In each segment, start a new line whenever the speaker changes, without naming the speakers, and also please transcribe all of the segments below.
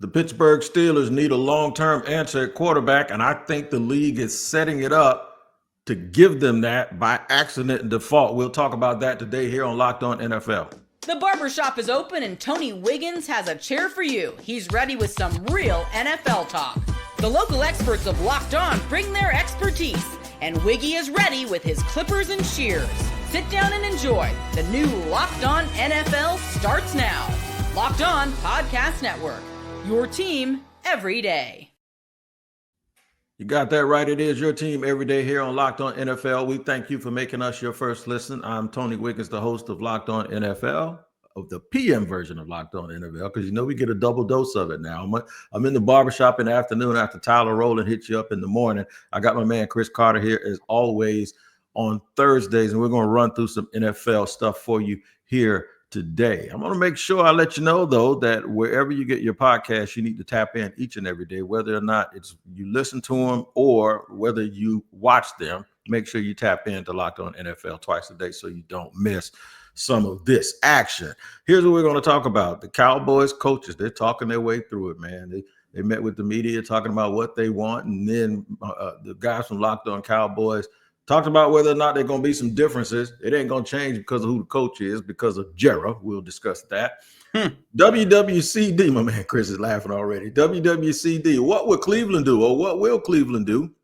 The Pittsburgh Steelers need a long-term answer at quarterback, and I think the league is setting it up to give them that by accident and default. We'll talk about that today here on Locked On NFL.
The barbershop is open and Tony Wiggins has a chair for you. He's ready with some real NFL talk. The local experts of Locked On bring their expertise, and Wiggy is ready with his clippers and shears. Sit down and enjoy. The new Locked On NFL starts now. Locked On Podcast Network. Your team every day.
You got that right. It is your team every day here on Locked On NFL. We thank you for making us your first listen. I'm Tony Wiggins, the host of Locked On NFL, of the PM version of Locked On NFL, because we get a double dose of it now. I'm in the barbershop in the afternoon after Tyler Rowland hits you up in the morning. I got my man Chris Carter here as always on Thursdays, and we're going to run through some NFL stuff for you here today. I'm going to make sure I let you know, though, that wherever you get your podcast, you need to tap in each and every day, whether or not it's you listen to them or whether you watch them. Make sure you tap into Locked On NFL twice a day so you don't miss some of this action. Here's what we're going to talk about. The Cowboys coaches, they're talking their way through it, man. They met with the media talking about what they want, and then the guys from Locked On Cowboys talked about whether or not there are going to be some differences. It ain't going to change because of who the coach is, because of Jera. We'll discuss that. WWCD, my man Chris is laughing already. WWCD, what would Cleveland do, or what will Cleveland do?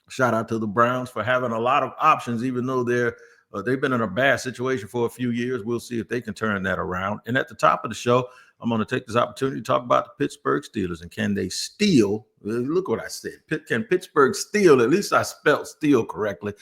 Shout out to the Browns for having a lot of options, even though they've been in a bad situation for a few years. We'll see if they can turn that around. And at the top of the show, I'm going to take this opportunity to talk about the Pittsburgh Steelers and can they steal? Look what I said. Can Pittsburgh steal? At least I spelled steal correctly.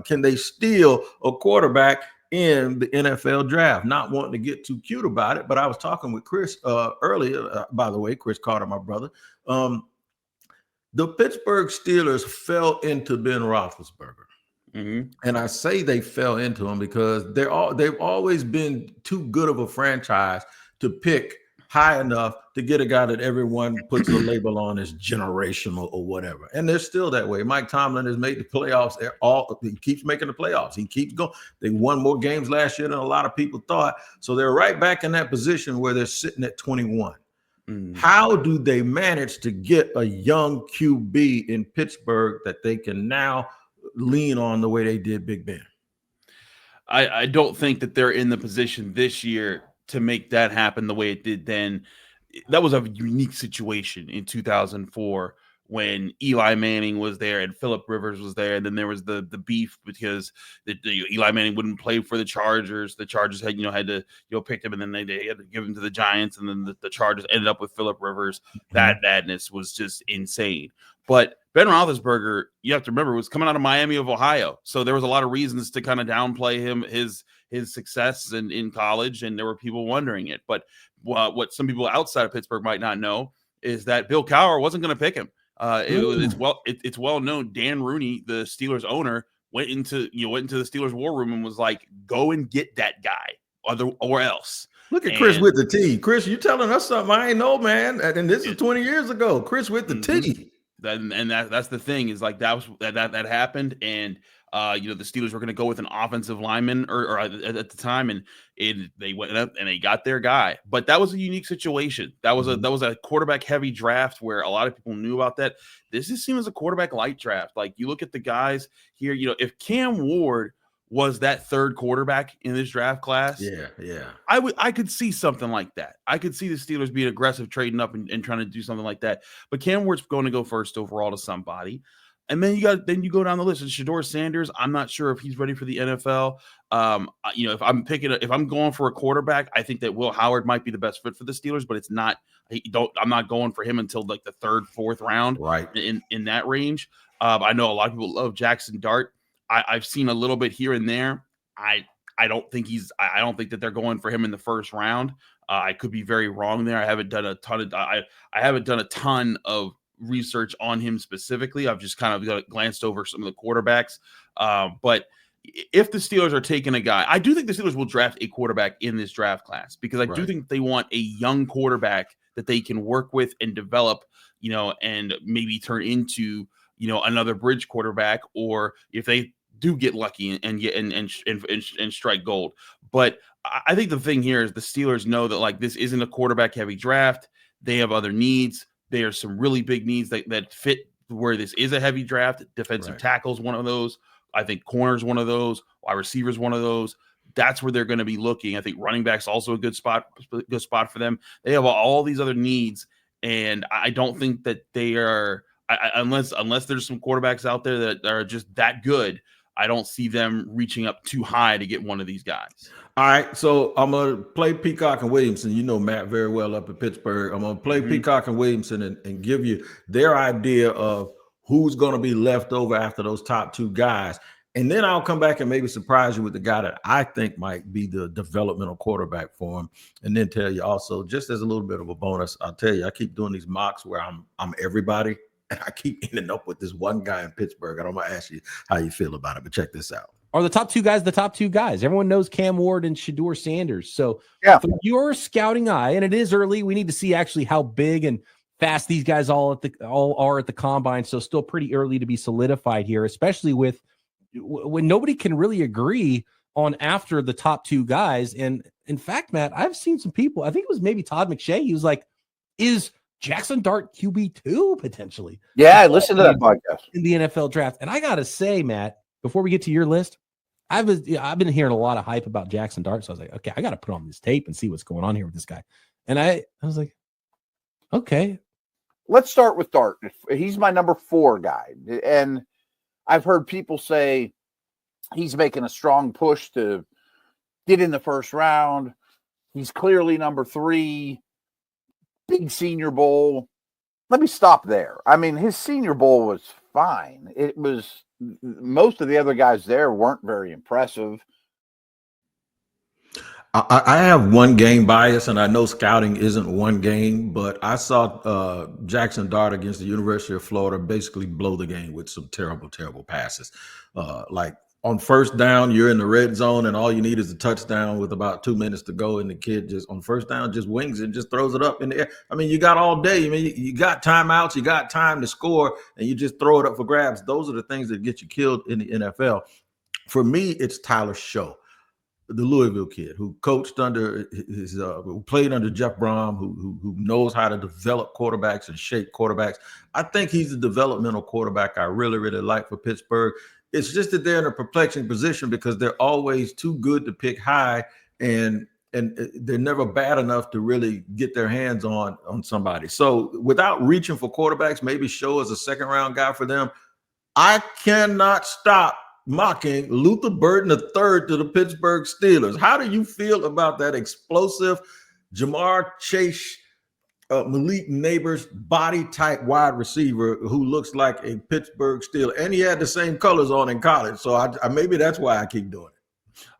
Can they steal a quarterback in the NFL draft? Not wanting to get too cute about it, but I was talking with Chris earlier. By the way, Chris Carter, my brother. The Pittsburgh Steelers fell into Ben Roethlisberger. Mm-hmm. And I say they fell into him because they've always been too good of a franchise to pick high enough to get a guy that everyone puts a label on as generational or whatever. And they're still that way. Mike Tomlin has made the playoffs. He keeps making the playoffs. He keeps going. They won more games last year than a lot of people thought. So they're right back in that position where they're sitting at 21. Mm. How do they manage to get a young QB in Pittsburgh that they can now lean on the way they did Big Ben?
I don't think that they're in the position this year to make that happen the way it did then. That was a unique situation in 2004 when Eli Manning was there and Phillip Rivers was there. And then there was the beef because Eli Manning wouldn't play for the Chargers. The Chargers had to pick him, and then they had to give him to the Giants. And then the Chargers ended up with Phillip Rivers. Mm-hmm. That madness was just insane. But Ben Roethlisberger, you have to remember, was coming out of Miami of Ohio. So there was a lot of reasons to kind of downplay his success in college, and there were people wondering it. But what some people outside of Pittsburgh might not know is that Bill Cowher wasn't going to pick him. It's well known. Dan Rooney, the Steelers owner, went into the Steelers war room and was like, "Go and get that guy, or else."
Look at Chris with the T. Chris, you telling us something I ain't know, man. And this is 20 years ago. Chris with the T.
That's the thing is like that happened, and the Steelers were going to go with an offensive lineman or at the time, and they went up and they got their guy. But that was a unique situation. That was a quarterback heavy draft where a lot of people knew about that. This just seems as a quarterback light draft. Like you look at the guys here, if Cam Ward was that third quarterback in this draft class,
yeah,
I could see something like that. I could see the Steelers being aggressive, trading up and trying to do something like that. But Cam Ward's going to go first overall to somebody. And then you go down the list. And Shedeur Sanders, I'm not sure if he's ready for the NFL. If I'm going for a quarterback, I think that Will Howard might be the best fit for the Steelers, but it's not. I'm not going for him until like the third, fourth round,
right
in that range. I know a lot of people love Jackson Dart. I've seen a little bit here and there. I don't think that they're going for him in the first round. I could be very wrong there. I haven't done a ton of research on him specifically. I've just kind of glanced over some of the quarterbacks. But if the Steelers are taking a guy, I do think the Steelers will draft a quarterback in this draft class because I do think they want a young quarterback that they can work with and develop, and maybe turn into, another bridge quarterback, or if they do get lucky and strike gold. But I think the thing here is the Steelers know that like this isn't a quarterback heavy draft. They have other needs. There are some really big needs that fit where this is a heavy draft. Defensive tackle is one of those. I think corner is one of those. Wide receiver is one of those. That's where they're going to be looking. I think running back's also a good spot for them. They have all these other needs, and I don't think that they are unless there's some quarterbacks out there that are just that good. I don't see them reaching up too high to get one of these guys.
All right, so I'm going to play Peacock and Williamson. You know Matt very well up in Pittsburgh. I'm going to play Peacock and Williamson and give you their idea of who's going to be left over after those top two guys. And then I'll come back and maybe surprise you with the guy that I think might be the developmental quarterback for him. And then tell you also, just as a little bit of a bonus, I'll tell you, I keep doing these mocks where I'm everybody. And I keep ending up with this one guy in Pittsburgh. And I'm going to ask you how you feel about it. But check this out.
Are the top two guys the top two guys? Everyone knows Cam Ward and Shedeur Sanders. So for your scouting eye, and it is early, we need to see actually how big and fast these guys all are at the combine. So still pretty early to be solidified here, especially with when nobody can really agree on after the top two guys. And in fact, Matt, I've seen some people, I think it was maybe Todd McShay. He was like, is Jackson Dart QB2 potentially?
Yeah, I listened to that podcast
in the NFL draft. And I got to say, Matt, before we get to your list, I've been hearing a lot of hype about Jackson Dart. So I was like, okay, I got to put on this tape and see what's going on here with this guy. And I was like, okay.
Let's start with Dart. He's my number 4 guy. And I've heard people say he's making a strong push to get in the first round. He's clearly number 3. Big Senior Bowl. Let me stop there. I mean, his Senior Bowl was fine. It was most of the other guys there weren't very impressive.
I have one game bias, and I know scouting isn't one game, but I saw Jackson Dart against the University of Florida basically blow the game with some terrible, terrible passes. Like on first down, you're in the red zone, and all you need is a touchdown with about 2 minutes to go, and the kid just on first down just wings it and just throws it up in the air. I mean, you got all day. I mean, you got timeouts, you got time to score, and you just throw it up for grabs. Those are the things that get you killed in the NFL. For me, it's Tyler Show, the Louisville kid who coached under who played under Jeff Brom, who knows how to develop quarterbacks and shape quarterbacks. I think he's the developmental quarterback I really, really like for Pittsburgh. It's just that they're in a perplexing position because they're always too good to pick high, and they're never bad enough to really get their hands on somebody. So without reaching for quarterbacks, maybe Show as a second-round guy for them. I cannot stop mocking Luther Burden III to the Pittsburgh Steelers. How do you feel about that explosive Jamar Chase, Malik Neighbors body type wide receiver who looks like a Pittsburgh Steeler? And he had the same colors on in college. So I maybe that's why I keep doing it.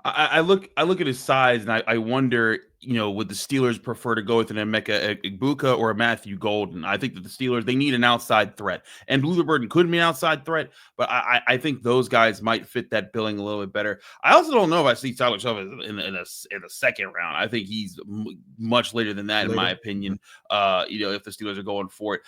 I look at his size and I wonder, would the Steelers prefer to go with an Emeka Egbuka or a Matthew Golden? I think that the Steelers, they need an outside threat, and Luther Burden could be an outside threat, but I think those guys might fit that billing a little bit better. I also don't know if I see Tyler Show in the second round. I think he's much later than that, in my opinion. If the Steelers are going for it,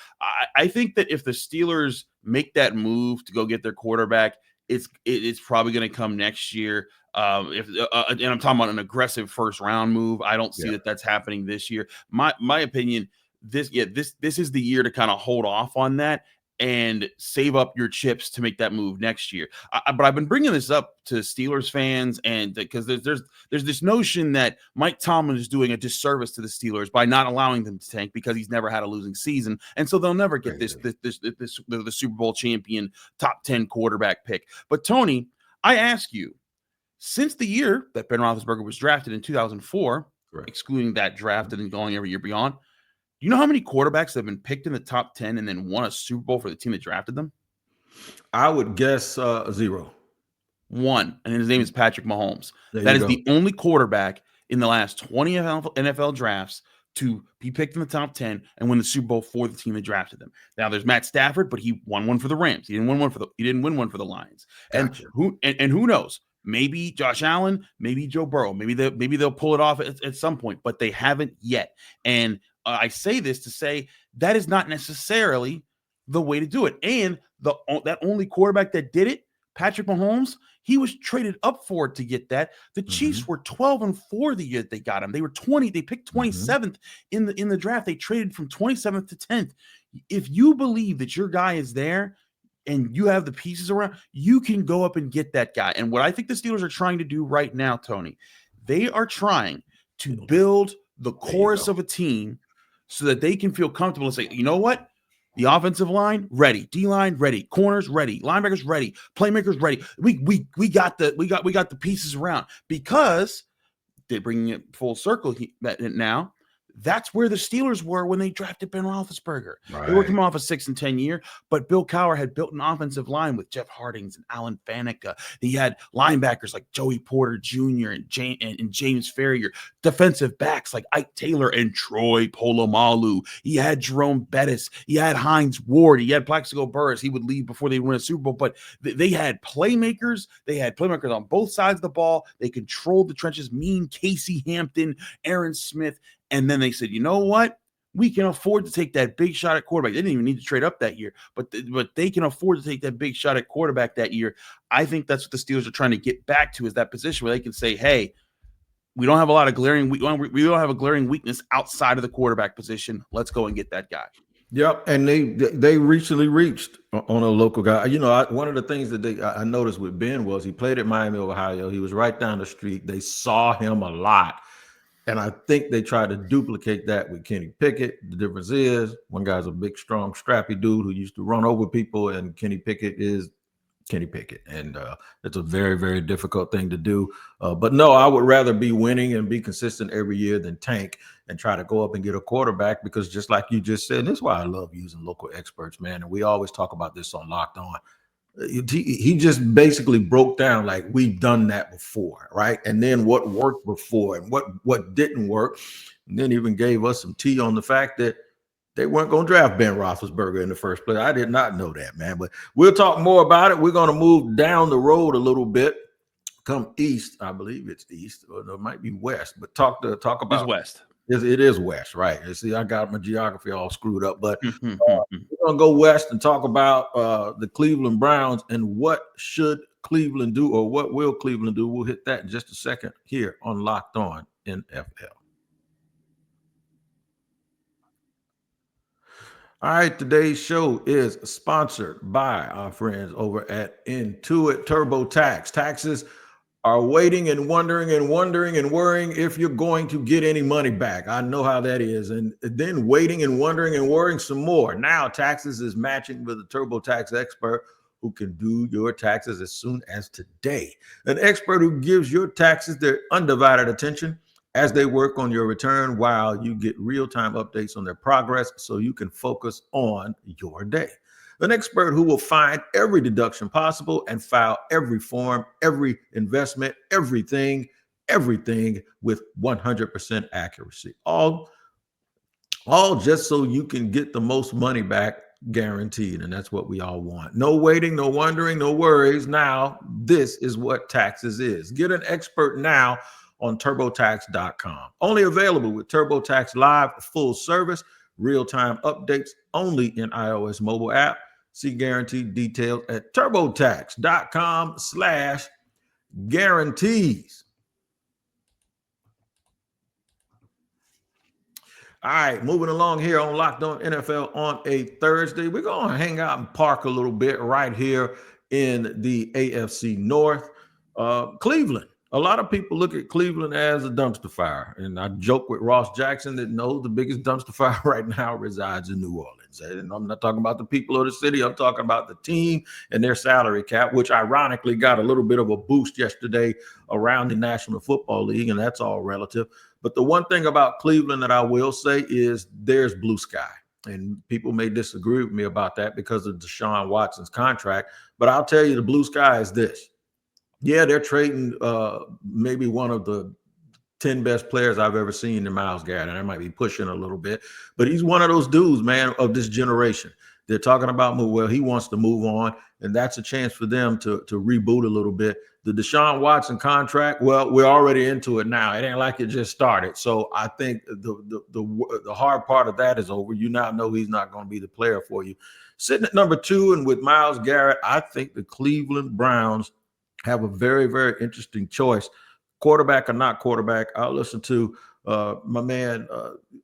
I think that if the Steelers make that move to go get their quarterback, it's probably going to come next year. And I'm talking about an aggressive first round move. I don't see that's happening this year. My opinion, this is the year to kind of hold off on that and save up your chips to make that move next year. But I've been bringing this up to Steelers fans, and because there's this notion that Mike Tomlin is doing a disservice to the Steelers by not allowing them to tank because he's never had a losing season, and so they'll never get the Super Bowl champion top 10 quarterback pick. But Tony, I ask you, since the year that Ben Roethlisberger was drafted in 2004, excluding that draft and then going every year beyond, do you know how many quarterbacks have been picked in the top 10 and then won a Super Bowl for the team that drafted them?
I would guess 0.
1, and his name is Patrick Mahomes. That is the only quarterback in the last 20 NFL drafts to be picked in the top 10 and win the Super Bowl for the team that drafted them. Now there's Matt Stafford, but he won one for the Rams. He didn't win one for the Lions. Gotcha. And who knows? Maybe Josh Allen, maybe Joe Burrow, maybe they'll pull it off at some point, but they haven't yet. And I say this to say that is not necessarily the way to do it. And that only quarterback that did it, Patrick Mahomes, He was traded up for it to get that. The Chiefs were 12-4 the year that they got him. They were 20. They picked 27th in the draft. They traded from 27th to 10th. If you believe that your guy is there and you have the pieces around, you can go up and get that guy. And what I think the Steelers are trying to do right now, Tony, they are trying to build the chorus of a team so that they can feel comfortable and say, you know what? The offensive line ready, D-line ready, corners ready, linebackers ready, playmakers ready. We got the pieces around, because they're bringing it full circle now. That's where the Steelers were when they drafted Ben Roethlisberger. Right. They were coming off a 6-10 year, but Bill Cowher had built an offensive line with Jeff Hardings and Alan Faneca. He had linebackers like Joey Porter Jr. and James Ferrier, defensive backs like Ike Taylor and Troy Polamalu. He had Jerome Bettis. He had Hines Ward. He had Plaxico Burress. He would leave before they win a Super Bowl, but they had playmakers. They had playmakers on both sides of the ball. They controlled the trenches. Casey Hampton, Aaron Smith. And then they said, you know what? We can afford to take that big shot at quarterback. They didn't even need to trade up that year, but they can afford to take that big shot at quarterback that year. I think that's what the Steelers are trying to get back to, is that position where they can say, hey, we don't have a lot of we don't have a glaring weakness outside of the quarterback position. Let's go and get that guy.
Yep, and they recently reached on a local guy. You know, one of the things that I noticed with Ben was he played at Miami, Ohio. He was right down the street. They saw him a lot. And I think they tried to duplicate that with Kenny Pickett. The difference is one guy's a big, strong, scrappy dude who used to run over people, and Kenny Pickett is Kenny Pickett. And it's a very, very difficult thing to do. But no, I would rather be winning and be consistent every year than tank and try to go up and get a quarterback, because just like you just said, and this is why I love using local experts, man. And we always talk about this on Locked On. He just basically broke down like we've done that before, right? And then what worked before and what didn't work, and then even gave us some tea on the fact that they weren't going to draft Ben Roethlisberger in the first place. I did not know that, man. But we'll talk more about it. We're going to move down the road a little bit, come east. I believe it's east, or it might be west. But talk about
it's west.
It is west, right? You see, I got my geography all screwed up, but we're going to go west and talk about the Cleveland Browns and what should Cleveland do, or what will Cleveland do. We'll hit that in just a second here on Locked On NFL. All right, today's show is sponsored by our friends over at Intuit TurboTax. Taxes are waiting and wondering and worrying if you're going to get any money back. I know how that is. And then waiting and wondering and worrying some more. Now Taxes is matching with a TurboTax expert who can do your taxes as soon as today. An expert who gives your taxes their undivided attention as they work on your return, while you get real-time updates on their progress so you can focus on your day. An expert who will find every deduction possible and file every form, every investment, everything with 100% accuracy. All just so you can get the most money back guaranteed. And that's what we all want. No waiting, no wondering, no worries. Now, this is what Taxes is. Get an expert now on TurboTax.com. Only available with TurboTax Live full service. Real-time updates only in iOS mobile app. See guaranteed details at TurboTax.com/guarantees. All right, moving along here on Locked On NFL on a Thursday. We're going to hang out and park a little bit right here in the AFC North. Cleveland. A lot of people look at Cleveland as a dumpster fire. And I joke with Ross Jackson that no, the biggest dumpster fire right now resides in New Orleans. And I'm not talking about the people of the city. I'm talking about the team and their salary cap, which ironically got a little bit of a boost yesterday around the National Football League. And that's all relative. But the one thing about Cleveland that I will say is there's blue sky. And people may disagree with me about that because of Deshaun Watson's contract. But I'll tell you, the blue sky is this. Yeah, they're trading maybe one of the 10 best players I've ever seen in Miles Garrett. And I might be pushing a little bit, but he's one of those dudes, man, of this generation. They're talking about, well, he wants to move on, and that's a chance for them to reboot a little bit. The Deshaun Watson contract, well, we're already into it now. It ain't like it just started. So I think the hard part of that is over. You now know he's not going to be the player for you. Sitting at number 2, and with Miles Garrett, I think the Cleveland Browns have a very, very interesting choice. Quarterback or not quarterback, I'll listen to my man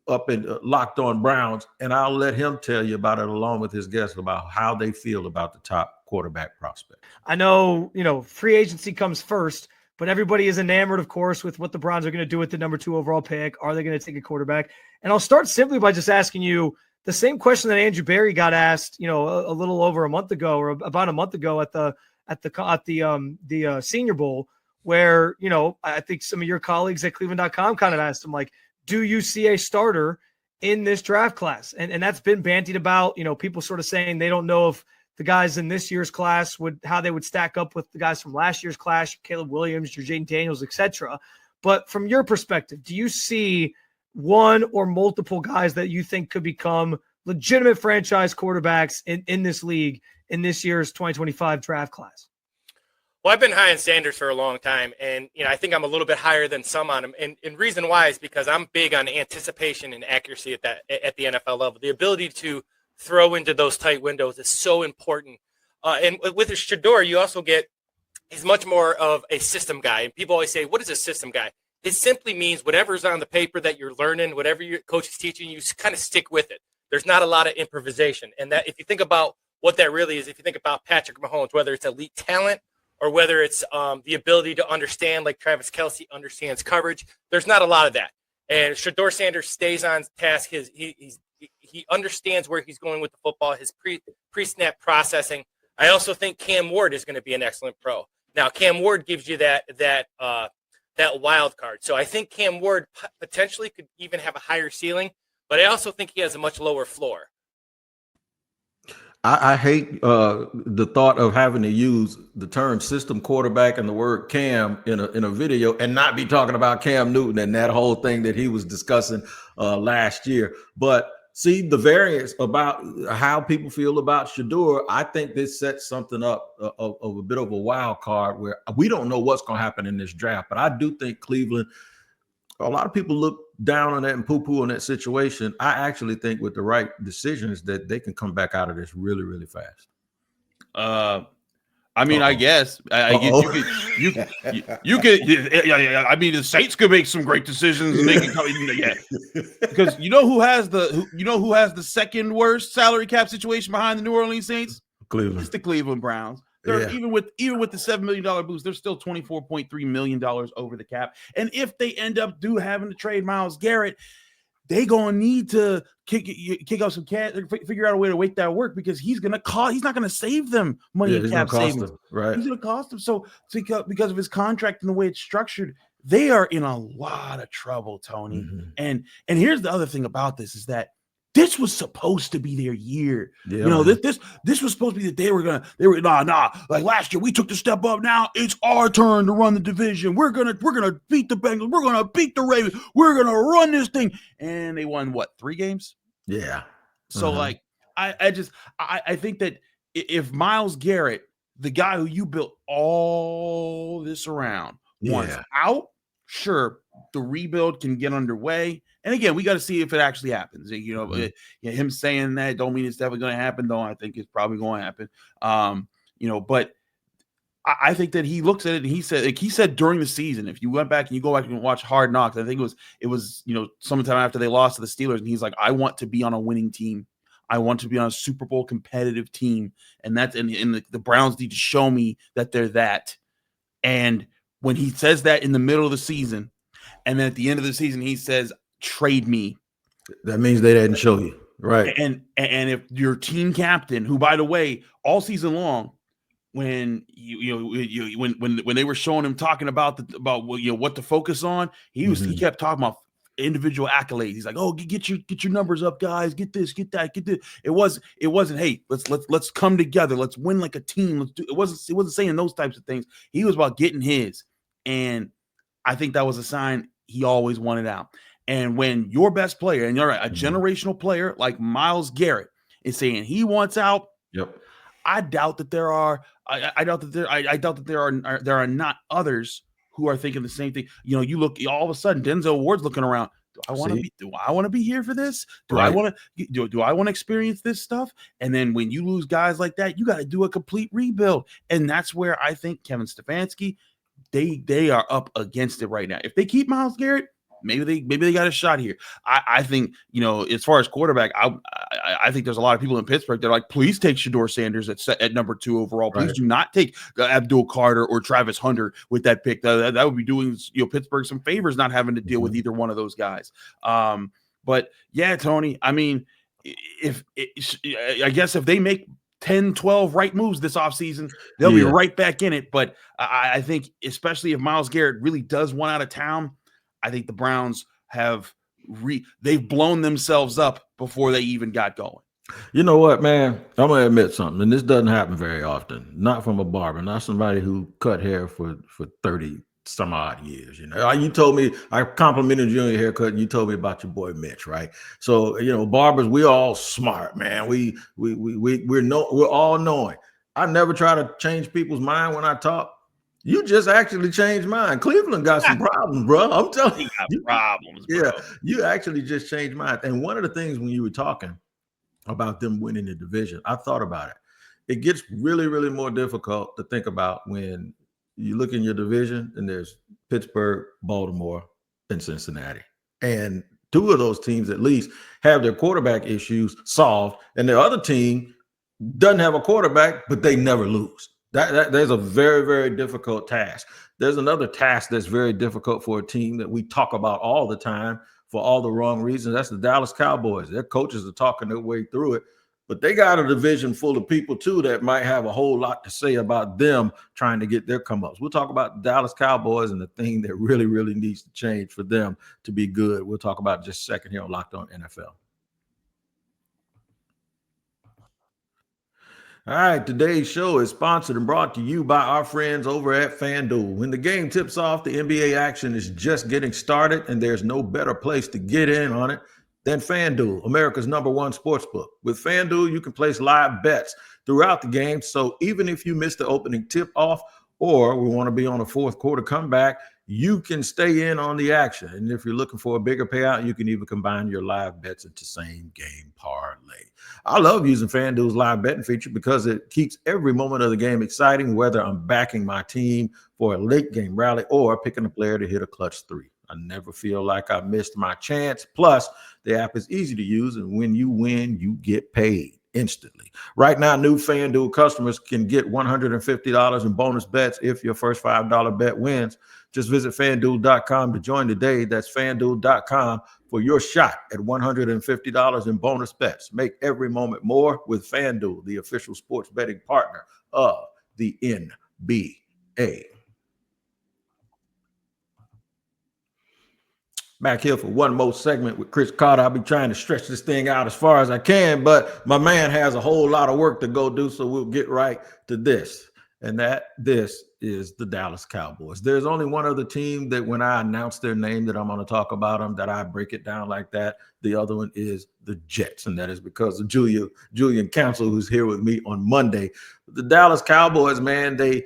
up in Locked On Browns, and I'll let him tell you about it along with his guests about how they feel about the top quarterback prospect.
I know, free agency comes first, but everybody is enamored, of course, with what the Browns are going to do with the number 2 overall pick. Are they going to take a quarterback? And I'll start simply by just asking you the same question that Andrew Berry got asked, a little over a month ago, or about a month ago at the Senior Bowl, where, I think some of your colleagues at Cleveland.com kind of asked him, like, do you see a starter in this draft class? And that's been bantied about, people sort of saying they don't know if the guys in this year's class how they would stack up with the guys from last year's class, Caleb Williams, Jaden Daniels, etc. But from your perspective, do you see one or multiple guys that you think could become legitimate franchise quarterbacks in this league in this year's 2025 draft class?
Well, I've been high on Sanders for a long time, and I think I'm a little bit higher than some on him. And reason why is because I'm big on anticipation and accuracy at the NFL level. The ability to throw into those tight windows is so important. And with Shedeur, you also he's much more of a system guy. And people always say, what is a system guy? It simply means whatever's on the paper that you're learning, whatever your coach is teaching, you kind of stick with it. There's not a lot of improvisation. And that, if you think about what that really is, if you think about Patrick Mahomes, whether it's elite talent or whether it's the ability to understand, like Travis Kelce understands coverage, there's not a lot of that. And Shedeur Sanders stays on task. He understands where he's going with the football, his pre-snap processing. I also think Cam Ward is going to be an excellent pro. Now, Cam Ward gives you that wild card. So I think Cam Ward potentially could even have a higher ceiling, but I also think he has a much lower floor.
I hate the thought of having to use the term system quarterback and the word Cam in a video and not be talking about Cam Newton and that whole thing that he was discussing last year. But see, the variance about how people feel about Shedeur, I think this sets something up of a bit of a wild card where we don't know what's going to happen in this draft. But I do think Cleveland, a lot of people look down on that and poo-poo on that situation. I actually think with the right decisions that they can come back out of this really, really fast.
I mean, I guess you could. I mean, the Saints could make some great decisions, and they can come. Yeah, because you know who has the second worst salary cap situation behind the New Orleans Saints?
Cleveland.
It's the Cleveland Browns. Even with the $7 million boost, they're still $24.3 million over the cap. And if they end up having to trade Miles Garrett, they gonna need to kick out some cash, figure out a way to make that work, because he's not gonna save them money in cap savings.
Right?
He's gonna cost them. So because of his contract and the way it's structured, they are in a lot of trouble, Tony.
Mm-hmm.
And here's the other thing about this is that this was supposed to be their year.
Yeah,
this was supposed to be that they were like last year we took the step up. Now it's our turn to run the division. We're gonna beat the Bengals. We're gonna beat the Ravens. We're gonna run this thing. And they won 3 games?
Yeah.
So I think that if Miles Garrett, the guy who you built all this around, wants out, sure, the rebuild can get underway. And again, we got to see if it actually happens. Him saying that don't mean it's definitely going to happen, though. I think it's probably going to happen. But I think that he looks at it and he said during the season, if you went back and you go back and watch Hard Knocks, I think it was sometime after they lost to the Steelers, and he's like, I want to be on a winning team. I want to be on a Super Bowl competitive team, and the Browns need to show me that they're that. And when he says that in the middle of the season, and then at the end of the season he says, trade me,
that means they didn't show you, right?
And if your team captain, who by the way, all season long, when when they were showing him talking about what to focus on, he kept talking about individual accolades. He's like, oh, get your numbers up, guys, get this, get that, get this. It wasn't hey, let's come together, let's win like a team, it wasn't saying those types of things. He was about getting his, and I think that was a sign he always wanted out. And when your best player, and you're right, a generational player like Miles Garrett is saying he wants out, I doubt that there are. I doubt that there are not others who are thinking the same thing. You look all of a sudden, Denzel Ward's looking around. I want to be here for this? Do
Right.
I want to experience this stuff? And then when you lose guys like that, you got to do a complete rebuild. And that's where I think Kevin Stefanski, they are up against it right now. If they keep Miles Garrett, maybe they got a shot here. I think, as far as quarterback, I think there's a lot of people in Pittsburgh that are like, please take Shedeur Sanders at number 2 overall. Please do not take Abdul Carter or Travis Hunter with that pick. That would be doing Pittsburgh some favors not having to deal with either one of those guys. But yeah, Tony, I mean, I guess if they make 10, 12 right moves this offseason, they'll be right back in it. But I think, especially if Miles Garrett really does one out of town, I think the Browns they've blown themselves up before they even got going.
You know what, man? I'm going to admit something, and this doesn't happen very often. Not from a barber, not somebody who cut hair for 30 some odd years. You told me, I complimented you on your haircut, and you told me about your boy Mitch, right? So, barbers, we all smart, man. We're all knowing. I never try to change people's mind when I talk. You just actually changed mine. Cleveland got some problems, bro. I'm telling you,
problems. Bro.
Yeah, you actually just changed mine. And one of the things when you were talking about them winning the division, I thought about it. It gets really, really more difficult to think about when you look in your division and there's Pittsburgh, Baltimore, and Cincinnati. And 2 of those teams at least have their quarterback issues solved, and the other team doesn't have a quarterback, but they never lose. There's a very, very difficult task. There's another task that's very difficult for a team that we talk about all the time for all the wrong reasons. That's the Dallas Cowboys. Their coaches are talking their way through it, but they got a division full of people too that might have a whole lot to say about them trying to get their come-ups. We'll talk about the Dallas Cowboys and the thing that really, really needs to change for them to be good. We'll talk about it just a second here on Locked On NFL. All right, today's show is sponsored and brought to you by our friends over at FanDuel. When the game tips off, the NBA action is just getting started, and there's no better place to get in on it than FanDuel, America's #1 sportsbook. With FanDuel, you can place live bets throughout the game, so even if you miss the opening tip-off or we want to be on a fourth quarter comeback, you can stay in on the action. And if you're looking for a bigger payout, you can even combine your live bets into same game parlay. I love using FanDuel's live betting feature because it keeps every moment of the game exciting, whether I'm backing my team for a late game rally or picking a player to hit a clutch 3. I never feel like I missed my chance. Plus, the app is easy to use, and when you win, you get paid instantly. Right now, new FanDuel customers can get $150 in bonus bets if your first $5 bet wins. Just visit FanDuel.com to join today. That's FanDuel.com for your shot at $150 in bonus bets. Make every moment more with FanDuel, the official sports betting partner of the NBA. Back here for one more segment with Chris Carter. I'll be trying to stretch this thing out as far as I can, but my man has a whole lot of work to go do, so we'll get right to this. And this is the Dallas Cowboys. There's only one other team that when I announce their name that I'm going to talk about them, that I break it down like that. The other one is the Jets, and that is because of Julian Council, who's here with me on Monday. The Dallas Cowboys, man, they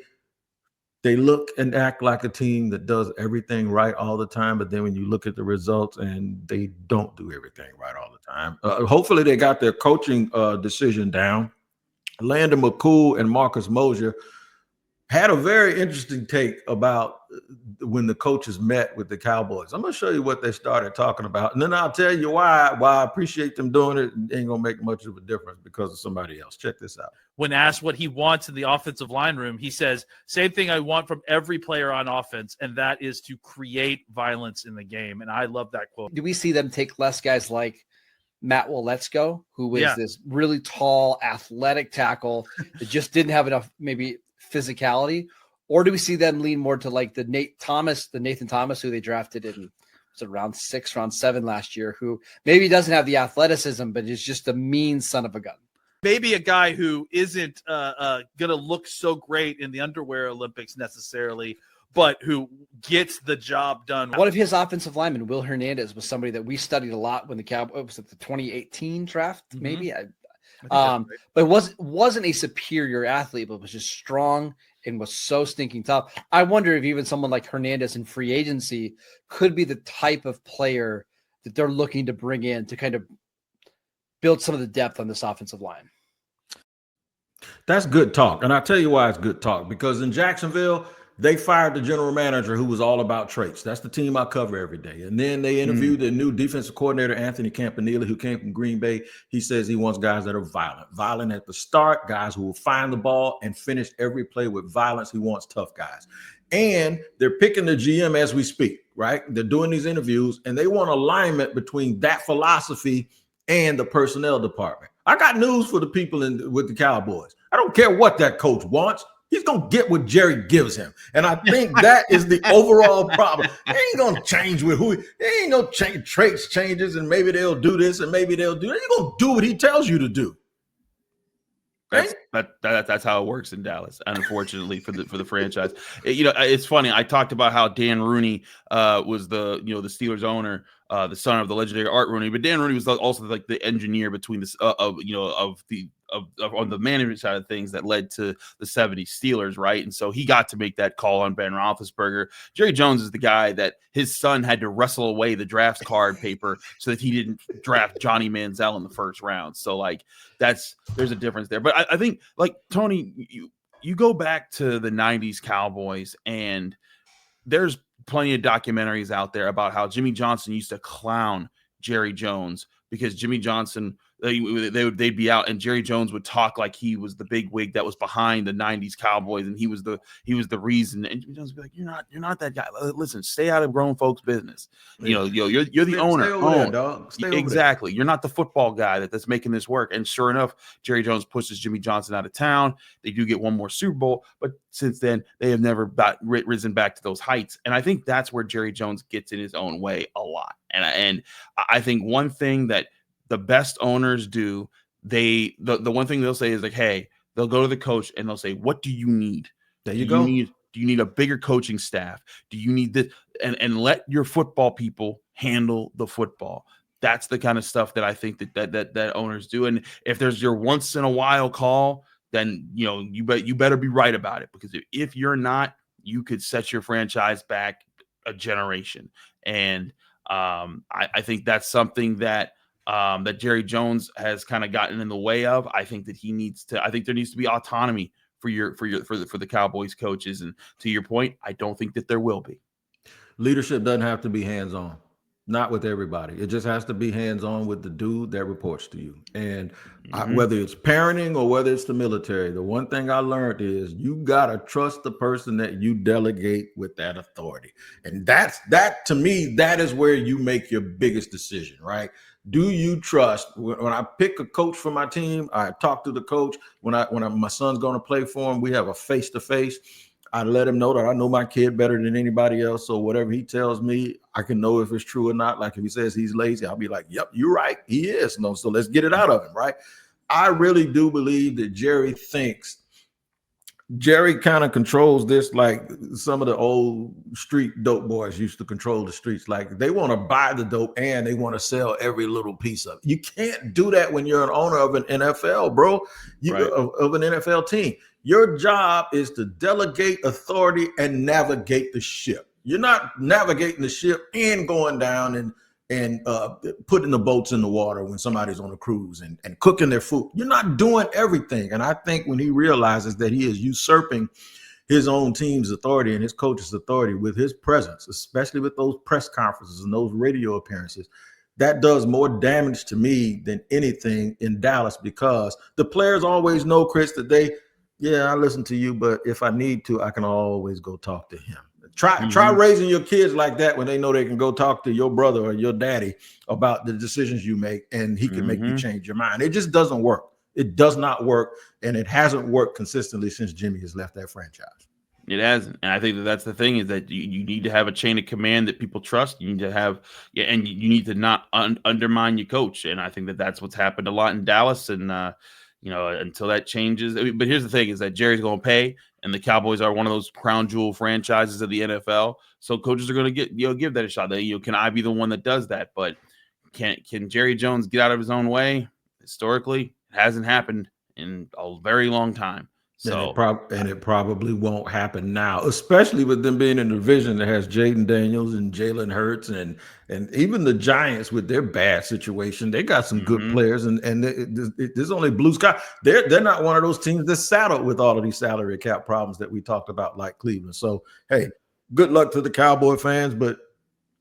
look and act like a team that does everything right all the time, but then when you look at the results, and they don't do everything right all the time. Hopefully they got their coaching decision down. Landon McCool and Marcus Mosier had a very interesting take about when the coaches met with the Cowboys. I'm going to show you what they started talking about, and then I'll tell you why I appreciate them doing it. It ain't going to make much of a difference because of somebody else. Check this out.
When asked what he wants in the offensive line room, he says, same thing I want from every player on offense, and that is to create violence in the game. And I love that quote.
Do we see them take less guys like Matt Waletzko, who is this really tall, athletic tackle that just didn't have enough maybe physicality? Or do we see them lean more to like the Nathan Thomas, who they drafted in round 6, round 7 last year, who maybe doesn't have the athleticism, but is just a mean son of a gun?
Maybe a guy who isn't going to look so great in the underwear Olympics necessarily, but who gets the job done.
One of his offensive linemen, Will Hernandez, was somebody that we studied a lot when the Cowboys was at the 2018 draft, maybe. But wasn't a superior athlete, but was just strong and was so stinking tough. I wonder if even someone like Hernandez in free agency could be the type of player that they're looking to bring in to kind of build some of the depth on this offensive line?
That's good talk. And I'll tell you why it's good talk, because in Jacksonville, they fired the general manager who was all about traits. That's the team I cover every day. And then they interviewed the new defensive coordinator, Anthony Campanile, who came from Green Bay. He says he wants guys that are violent. Violent at the start, guys who will find the ball and finish every play with violence. He wants tough guys. And they're picking the GM as we speak, right? They're doing these interviews, and they want alignment between that philosophy and the personnel department. I got news for the people with the Cowboys. I don't care what that coach wants. He's going to get what Jerry gives him. And I think that is the overall problem. He ain't going to change with who. He ain't no traits changes, and maybe they'll do this and maybe they'll do that. You're going to do what he tells you to do.
That's how it works in Dallas, unfortunately for the franchise. It's funny. I talked about how Dan Rooney was the Steelers owner, the son of the legendary Art Rooney, but Dan Rooney was also like the engineer between this on the management side of things that led to the 70s Steelers, right? And so he got to make that call on Ben Roethlisberger. Jerry Jones is the guy that his son had to wrestle away the draft card paper so that he didn't draft Johnny Manziel in the first round. So like there's a difference there. But I think like Tony, you go back to the 90s Cowboys, and there's plenty of documentaries out there about how Jimmy Johnson used to clown Jerry Jones because Jimmy Johnson, they'd be out and Jerry Jones would talk like he was the big wig that was behind the 90s Cowboys, and he was the reason. And Jimmy Jones would be like, you're not that guy. Listen, stay out of grown folks' business. You're the owner.
Stay over there, dog. Stay over
exactly. You're not the football guy that's making this work. And sure enough, Jerry Jones pushes Jimmy Johnson out of town. They do get one more Super Bowl, but since then they have never risen back to those heights. And I think that's where Jerry Jones gets in his own way a lot. And I think one thing that the best owners do, the one thing they'll say is like, hey, they'll go to the coach and they'll say, what do you need?
There you go.
Do you need a bigger coaching staff? Do you need this? And let your football people handle the football. That's the kind of stuff that I think that owners do. And if there's your once in a while call, then you better be right about it, because if you're not, you could set your franchise back a generation. And I think that's something that Jerry Jones has kind of gotten in the way of. I think that there needs to be autonomy for the Cowboys coaches. And to your point, I don't think that there will be.
Leadership doesn't have to be hands-on. Not with everybody. It just has to be hands-on with the dude that reports to you. And whether it's parenting or whether it's the military, the one thing I learned is you got to trust the person that you delegate with that authority. And that to me, that is where you make your biggest decision, right? Do you trust? When I pick a coach for my team, I talk to the coach. When my son's going to play for him, we have a face-to-face. I let him know that I know my kid better than anybody else. So whatever he tells me, I can know if it's true or not. Like if he says he's lazy, I'll be like, yep, you're right. He is. No, so let's get it out of him, right? I really do believe that Jerry kind of controls this like some of the old street dope boys used to control the streets. Like they want to buy the dope and they want to sell every little piece of it. You can't do that when you're an owner of an NFL, bro, of an NFL team. Your job is to delegate authority and navigate the ship. You're not navigating the ship and going down and putting the boats in the water when somebody's on a cruise and cooking their food. You're not doing everything. And I think when he realizes that he is usurping his own team's authority and his coach's authority with his presence, especially with those press conferences and those radio appearances, that does more damage to me than anything in Dallas, because the players always know, Chris, that I listen to you, but if I need to, I can always go talk to him. Try raising your kids like that when they know they can go talk to your brother or your daddy about the decisions you make, and he can make you change your mind. It just doesn't work. It does not work, and it hasn't worked consistently since Jimmy has left that franchise.
It hasn't. And I think that's the thing, is that you need to have a chain of command that people trust. You need to have, and you need to not undermine your coach. And I think that's what's happened a lot in Dallas. And, until that changes. But here's the thing, is that Jerry's going to pay, and the Cowboys are one of those crown jewel franchises of the NFL. So coaches are going to give that a shot. Can I be the one that does that? But can Jerry Jones get out of his own way? Historically, it hasn't happened in a very long time. So
and it probably won't happen now, especially with them being in a division that has Jaden Daniels and Jalen Hurts and even the Giants with their bad situation. They got some good players, and there's only blue sky. They're not one of those teams that's saddled with all of these salary cap problems that we talked about, like Cleveland. So hey, good luck to the Cowboy fans, but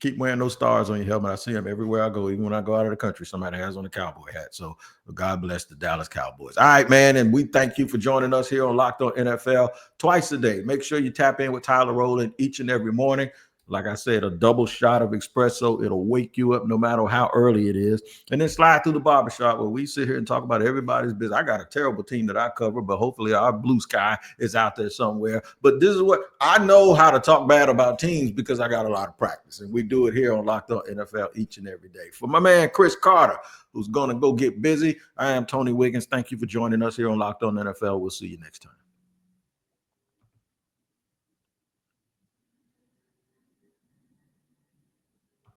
keep wearing those stars on your helmet. I see them everywhere I go. Even when I go out of the country, somebody has on a Cowboy hat. So God bless the Dallas Cowboys. All right, man. And we thank you for joining us here on Locked On NFL twice a day. Make sure you tap in with Tyler Rowland each and every morning. Like I said, a double shot of espresso. It'll wake you up no matter how early it is. And then slide through the barbershop where we sit here and talk about everybody's business. I got a terrible team that I cover, but hopefully our blue sky is out there somewhere. But this is what I know, how to talk bad about teams, because I got a lot of practice. And we do it here on Locked On NFL each and every day. For my man, Chris Carter, who's going to go get busy, I am Tony Wiggins. Thank you for joining us here on Locked On NFL. We'll see you next time.